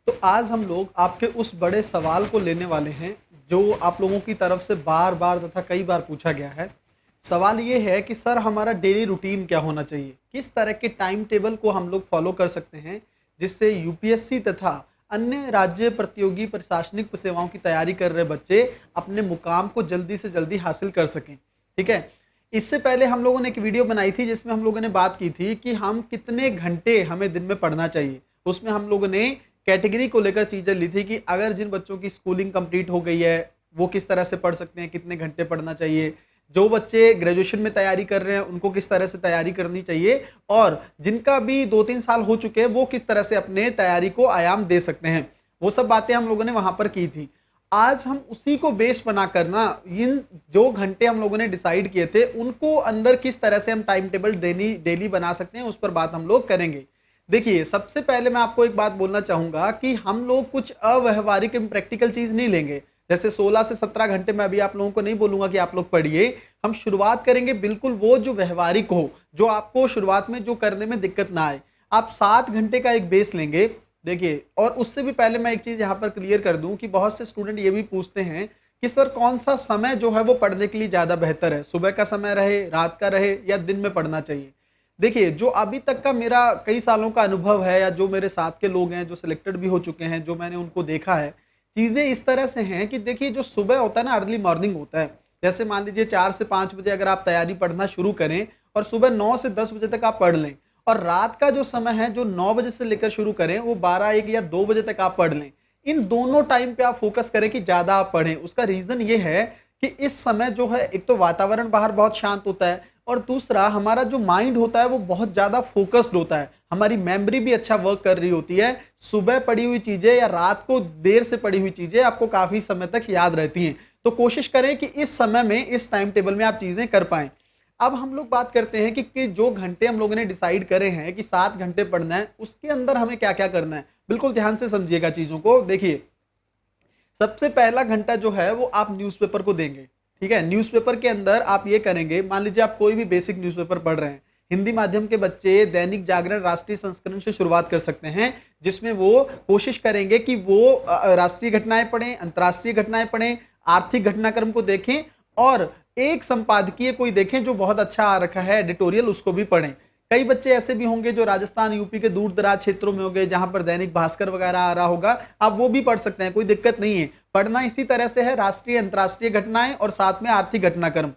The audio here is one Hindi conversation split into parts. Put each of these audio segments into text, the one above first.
तो आज हम लोग आपके उस बड़े सवाल को लेने वाले हैं जो आप लोगों की तरफ से बार बार तथा कई बार पूछा गया है। सवाल ये है कि सर हमारा डेली रूटीन क्या होना चाहिए, किस तरह के टाइम टेबल को हम लोग फॉलो कर सकते हैं जिससे यूपीएससी तथा अन्य राज्य प्रतियोगी प्रशासनिक सेवाओं की तैयारी कर रहे बच्चे अपने मुकाम को जल्दी से जल्दी हासिल कर सकें। ठीक है। इससे पहले हम लोगों ने एक वीडियो बनाई थी जिसमें हम लोगों ने बात की थी कि हम कितने घंटे हमें दिन में पढ़ना चाहिए। उसमें हम लोगों ने कैटेगरी को लेकर चीजें ली थी कि अगर जिन बच्चों की स्कूलिंग कंप्लीट हो गई है वो किस तरह से पढ़ सकते हैं, कितने घंटे पढ़ना चाहिए, जो बच्चे ग्रेजुएशन में तैयारी कर रहे हैं उनको किस तरह से तैयारी करनी चाहिए, और जिनका भी 2-3 साल हो चुके हैं वो किस तरह से अपने तैयारी को आयाम दे सकते हैं। वो सब बातें हम लोगों ने वहां पर की थी। आज हम उसी को बेस बना करना इन जो घंटे हम लोगों ने डिसाइड किए थे उनको अंदर किस तरह से हम टाइम टेबल डेली बना सकते हैं उस पर बात हम लोग करेंगे। देखिए, सबसे पहले मैं आपको एक बात बोलना चाहूंगा कि हम लोग कुछ अव्यवहारिक प्रैक्टिकल चीज नहीं लेंगे। जैसे 16 से 17 घंटे में अभी आप लोगों को नहीं बोलूंगा कि आप लोग पढ़िए। हम शुरुआत करेंगे बिल्कुल वो जो व्यवहारिक हो, जो आपको शुरुआत में जो करने में दिक्कत ना आए। आप 7 घंटे का एक बेस लेंगे। देखिए, और उससे भी पहले मैं एक चीज यहाँ पर क्लियर कर दूं कि बहुत से स्टूडेंट ये भी पूछते हैं कि सर कौन सा समय जो है वो पढ़ने के लिए ज्यादा बेहतर है, सुबह का समय रहे, रात का रहे, या दिन में पढ़ना चाहिए। देखिए, जो अभी तक का मेरा कई सालों का अनुभव है या जो मेरे साथ के लोग हैं जो सिलेक्टेड भी हो चुके हैं, जो मैंने उनको देखा है, चीजें इस तरह से हैं कि देखिए, जो सुबह होता है ना, अर्ली मॉर्निंग होता है। जैसे मान लीजिए 4 से 5 बजे अगर आप तैयारी पढ़ना शुरू करें और सुबह 9 से 10 बजे तक आप पढ़ लें, और रात का जो समय है जो 9 बजे से लेकर शुरू करें वो 12, 1 या 2 बजे तक आप पढ़ लें। इन दोनों टाइम पे आप फोकस करें कि ज्यादा आप पढ़ें। उसका रीजन ये है कि इस समय जो है, एक तो वातावरण बाहर बहुत शांत होता है, और दूसरा हमारा जो माइंड होता है वो बहुत ज्यादा फोकस्ड होता है, हमारी मेमोरी भी अच्छा वर्क कर रही होती है। सुबह पढ़ी हुई चीजें या रात को देर से पढ़ी हुई चीजें आपको काफी समय तक याद रहती हैं। तो कोशिश करें कि इस समय में, इस टाइम टेबल में आप चीजें कर पाएं। अब हम लोग बात करते हैं कि जो घंटे हम लोगों ने डिसाइड करे हैं कि 7 घंटे पढ़ना है, उसके अंदर हमें क्या क्या करना है। बिल्कुल ध्यान से समझिएगा चीजों को। देखिए, सबसे पहला घंटा जो है वो आप न्यूज़पेपर को देंगे। ठीक है। न्यूज़पेपर के अंदर आप ये करेंगे, मान लीजिए आप कोई भी बेसिक न्यूज़पेपर पढ़ रहे हैं। हिंदी माध्यम के बच्चे दैनिक जागरण राष्ट्रीय संस्करण से शुरुआत कर सकते हैं, जिसमें वो कोशिश करेंगे कि वो राष्ट्रीय घटनाएं पढ़ें, अंतर्राष्ट्रीय घटनाएं पढ़ें, आर्थिक घटनाक्रम को देखें, और एक संपादकीय कोई देखें जो बहुत अच्छा आ रखा है एडिटोरियल, उसको भी पढ़ें। कई बच्चे ऐसे भी होंगे जो राजस्थान यूपी के दूर दराज क्षेत्रों में होंगे जहां पर दैनिक भास्कर वगैरह आ रहा होगा, आप वो भी पढ़ सकते हैं, कोई दिक्कत नहीं है। पढ़ना इसी तरह से है, राष्ट्रीय अंतर्राष्ट्रीय घटनाएं और साथ में आर्थिक घटनाक्रम।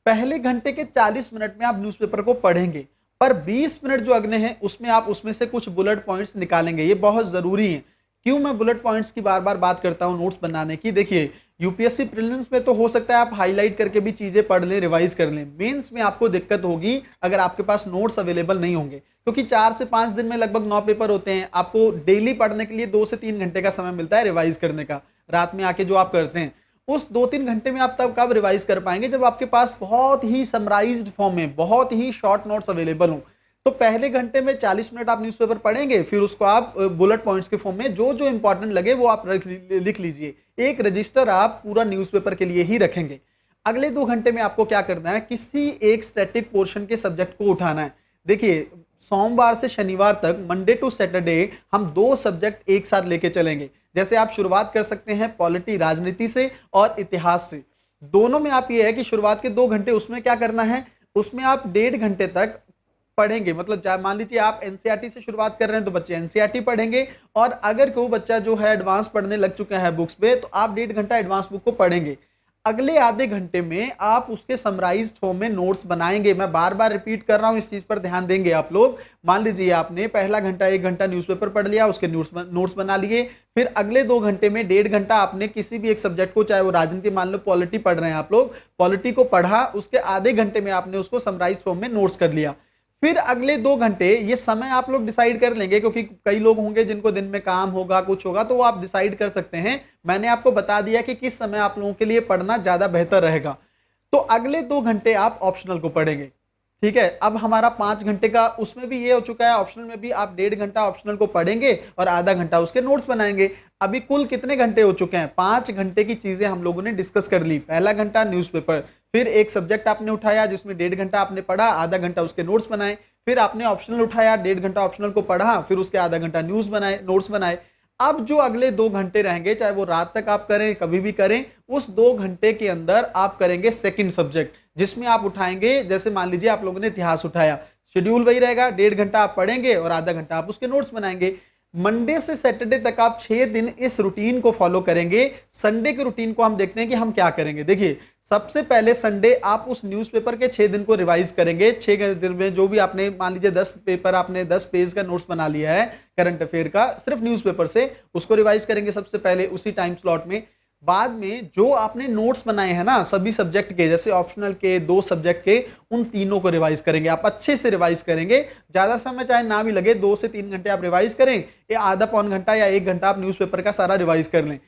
पहले घंटे के 40 मिनट में आप न्यूज़पेपर को पढ़ेंगे, पर 20 मिनट जो अगले हैं उसमें आप उसमें से कुछ बुलेट पॉइंट्स निकालेंगे। ये बहुत जरूरी है। क्यों मैं बुलेट पॉइंट्स की बार बार बात करता हूं नोट्स बनाने की? देखिए, यूपीएससी प्रीलिम्स में तो हो सकता है आप हाईलाइट करके भी चीजें पढ़ लें, रिवाइज कर लें। मेंस में आपको दिक्कत होगी अगर आपके पास नोट्स अवेलेबल नहीं होंगे, क्योंकि 4 से 5 दिन में लगभग 9 पेपर होते हैं। आपको डेली पढ़ने के लिए 2 से 3 घंटे का समय मिलता है रिवाइज करने का, रात में आके जो आप करते हैं। उस 2-3 घंटे में आप तब कब रिवाइज कर पाएंगे? जब आपके पास बहुत ही समराइज्ड फॉर्म में बहुत ही शॉर्ट नोट्स अवेलेबल हो। तो पहले घंटे में 40 मिनट आप न्यूज़पेपर पढ़ेंगे, फिर उसको आप बुलेट पॉइंट्स के फॉर्म में जो जो इंपॉर्टेंट लगे वो आप लिख लीजिए। एक रजिस्टर आप पूरा न्यूज़पेपर के लिए ही रखेंगे। अगले 2 घंटे में आपको क्या करना है? किसी एक स्टैटिक पोर्शन के सब्जेक्ट को उठाना है। देखिए, सोमवार से शनिवार तक, मंडे टू सैटरडे, हम 2 सब्जेक्ट एक साथ लेके चलेंगे। जैसे आप शुरुआत कर सकते हैं पॉलिटी, राजनीति से, और इतिहास से। दोनों में आप ये है कि शुरुआत के 2 घंटे उसमें क्या करना है, उसमें आप 1.5 घंटे तक पढ़ेंगे। मतलब मान लीजिए आप एनसीईआरटी से शुरुआत कर रहे हैं तो बच्चे एनसीईआरटी पढ़ेंगे, और अगर कोई बच्चा जो है एडवांस पढ़ने लग चुका है बुक्स पे, तो आप 1.5 घंटा एडवांस बुक को पढ़ेंगे। अगले आधे घंटे में आप उसके समराइज्ड फॉर्म में नोट्स बनाएंगे। मैं बार बार रिपीट कर रहा हूं, इस चीज पर ध्यान देंगे आप लोग। मान लीजिए आपने पहला घंटा 1 घंटा न्यूज़पेपर पढ़ लिया, उसके नोट्स बना लिए। फिर अगले 2 घंटे में 1.5 घंटा आपने किसी भी एक सब्जेक्ट को, चाहे वो राजनीति, मान लो पॉलिटी पढ़ रहे हैं आप लोग, पॉलिटी को पढ़ा। उसके आधे घंटे में आपने उसको समराइज फॉर्म में नोट्स कर लिया। फिर अगले 2 घंटे, ये समय आप लोग डिसाइड कर लेंगे, क्योंकि कई लोग होंगे जिनको दिन में काम होगा, कुछ होगा, तो वो आप डिसाइड कर सकते हैं। मैंने आपको बता दिया कि किस समय आप लोगों के लिए पढ़ना ज्यादा बेहतर रहेगा। तो अगले 2 घंटे आप ऑप्शनल को पढ़ेंगे। ठीक है। अब हमारा 5 घंटे का उसमें भी ये हो चुका है, ऑप्शनल में भी आप 1.5 घंटा ऑप्शनल को पढ़ेंगे और आधा घंटा उसके नोट्स बनाएंगे। अभी कुल कितने घंटे हो चुके हैं? 5 घंटे की चीजें हम लोगों ने डिस्कस कर ली। पहला घंटा न्यूज़पेपर, फिर एक सब्जेक्ट आपने उठाया जिसमें 1.5 घंटा आपने पढ़ा, आधा घंटा उसके नोट्स बनाए। फिर आपने ऑप्शनल उठाया, 1.5 घंटा ऑप्शनल को पढ़ा, फिर उसके आधा घंटा न्यूज बनाए, नोट्स बनाए। अब जो अगले 2 घंटे रहेंगे, चाहे वो रात तक आप करें, कभी भी करें, उस 2 घंटे के अंदर आप करेंगे सेकंड सब्जेक्ट, जिसमें आप उठाएंगे, जैसे मान लीजिए आप लोगों ने इतिहास उठाया, शेड्यूल वही रहेगा, 1.5 घंटा आप पढ़ेंगे और आधा घंटा आप उसके नोट्स बनाएंगे। मंडे से सैटरडे तक आप 6 दिन इस रूटीन को फॉलो करेंगे। संडे के रूटीन को हम देखते हैं कि हम क्या करेंगे। देखिए, सबसे पहले संडे आप उस न्यूज़पेपर के 6 दिन को रिवाइज करेंगे। 6 दिन में जो भी आपने, मान लीजिए 10 पेपर, आपने 10 पेज का नोट्स बना लिया है करंट अफेयर का सिर्फ न्यूज़पेपर से, उसको रिवाइज करेंगे सबसे पहले उसी टाइम स्लॉट में। बाद में जो आपने नोट्स बनाए हैं ना सभी सब्जेक्ट के, जैसे ऑप्शनल के, 2 सब्जेक्ट के, उन तीनों को रिवाइज करेंगे। आप अच्छे से रिवाइज करेंगे, ज्यादा समय चाहे ना भी लगे, 2 से 3 घंटे आप रिवाइज करें, या आधा पौन घंटा या 1 घंटा आप न्यूज़पेपर का सारा रिवाइज कर लें।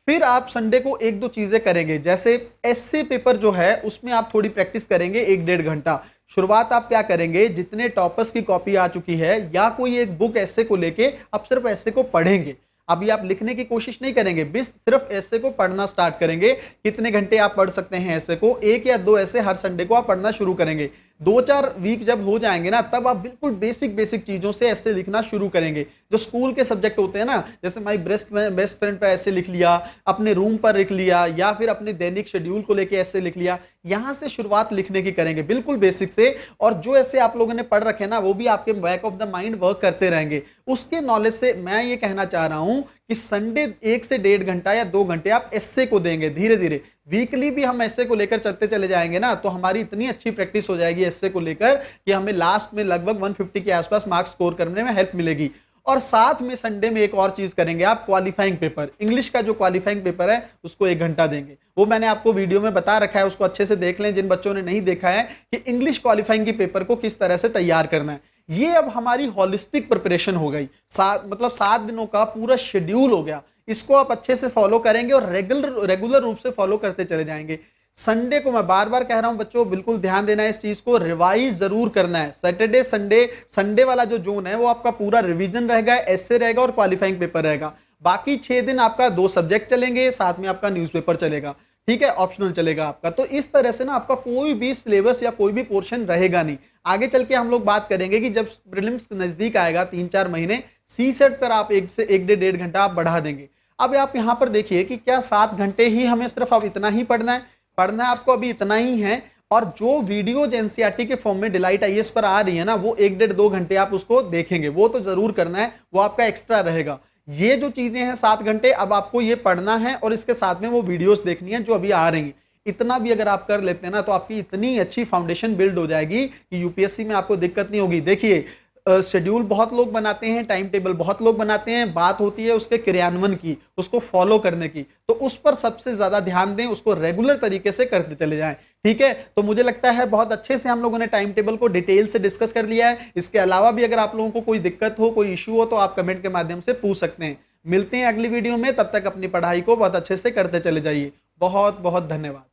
फिर आप संडे को 1-2 चीजें करेंगे, जैसे एसए पेपर जो है उसमें आप थोड़ी प्रैक्टिस करेंगे 1-1.5 घंटा। शुरुआत आप क्या करेंगे, जितने टॉपर्स की कॉपी आ चुकी है या कोई एक बुक एसए को लेके आप सिर्फ एसए को पढ़ेंगे। अभी आप लिखने की कोशिश नहीं करेंगे, बस सिर्फ ऐसे को पढ़ना स्टार्ट करेंगे। कितने घंटे आप पढ़ सकते हैं ऐसे को, 1 या 2 ऐसे हर संडे को आप पढ़ना शुरू करेंगे। 2-4 वीक जब हो जाएंगे ना, तब आप बिल्कुल बेसिक बेसिक चीजों से ऐसे लिखना शुरू करेंगे। जो स्कूल के सब्जेक्ट होते हैं ना, जैसे माई बेस्ट फ्रेंड पे ऐसे लिख लिया, अपने रूम पर लिख लिया, या फिर अपने दैनिक शेड्यूल को लेके ऐसे लिख लिया, यहां से शुरुआत लिखने की करेंगे बिल्कुल बेसिक से। और जो ऐसे आप लोगों ने पढ़ रखे ना, वो भी आपके back of the mind work करते रहेंगे। उसके नॉलेज से मैं ये कहना चाह रहा हूं कि संडे 1 से 1.5 घंटा या 2 घंटे आप एस्से को देंगे धीरे धीरे। वीकली भी हम एस्से को लेकर चलते चले जाएंगे ना, तो हमारी इतनी अच्छी प्रैक्टिस हो जाएगी एस्से को लेकर कि हमें लास्ट में लगभग 150 के आसपास मार्क्स स्कोर करने में हेल्प मिलेगी। और साथ में संडे में एक और चीज करेंगे, आप क्वालिफाइंग पेपर, इंग्लिश का जो क्वालिफाइंग पेपर है उसको 1 घंटा देंगे। वो मैंने आपको वीडियो में बता रखा है, उसको अच्छे से देख लें जिन बच्चों ने नहीं देखा है, कि इंग्लिश क्वालिफाइंग के पेपर को किस तरह से तैयार करना है। ये अब हमारी होलिस्टिक प्रिपरेशन हो गई, मतलब 7 दिनों का पूरा शेड्यूल हो गया। इसको आप अच्छे से फॉलो करेंगे और रेगुलर रूप से फॉलो करते चले जाएंगे। संडे को मैं बार बार कह रहा हूं बच्चों, बिल्कुल ध्यान देना है इस चीज को, रिवाइज जरूर करना है। सैटरडे संडे वाला जो जोन है वो आपका पूरा रिवीजन रहेगा, एस्से रहेगा और क्वालिफाइंग पेपर रहेगा। बाकी 6 दिन आपका 2 सब्जेक्ट चलेंगे, साथ में आपका न्यूज़पेपर चलेगा, ठीक है, ऑप्शनल चलेगा आपका। तो इस तरह से ना आपका कोई भी सिलेबस या कोई भी पोर्शन रहेगा नहीं। आगे चल के हम लोग बात करेंगे कि जब प्रीलिम्स नजदीक आएगा 3-4 महीने, सी सेट पर आप 1 से 1-1.5 घंटा आप बढ़ा देंगे। अब आप यहां पर देखिए कि क्या 7 घंटे ही हमें सिर्फ अब इतना ही पढ़ना है आपको, अभी इतना ही है। और जो वीडियोज एनसीईआरटी के फॉर्म में डिलाइट आईएएस पर आ रही है ना, वो 1-1.5 घंटे आप उसको देखेंगे, वो तो जरूर करना है, वो आपका एक्स्ट्रा रहेगा। ये जो चीजें हैं 7 घंटे, अब आपको ये पढ़ना है और इसके साथ में वो वीडियोस देखनी है जो अभी आ रही हैं। इतना भी अगर आप कर लेते हैं ना, तो आपकी इतनी अच्छी फाउंडेशन बिल्ड हो जाएगी कि यूपीएससी में आपको दिक्कत नहीं होगी। देखिए, शेड्यूल बहुत लोग बनाते हैं, टाइम टेबल बहुत लोग बनाते हैं, बात होती है उसके क्रियान्वयन की, उसको फॉलो करने की। तो उस पर सबसे ज्यादा ध्यान दें, उसको रेगुलर तरीके से करते चले जाएं, ठीक है। तो मुझे लगता है बहुत अच्छे से हम लोगों ने टाइम टेबल को डिटेल से डिस्कस कर लिया है। इसके अलावा भी अगर आप लोगों को कोई दिक्कत हो, कोई इश्यू हो, तो आप कमेंट के माध्यम से पूछ सकते हैं। मिलते हैं अगली वीडियो में, तब तक अपनी पढ़ाई को बहुत अच्छे से करते चले जाइए। बहुत बहुत धन्यवाद।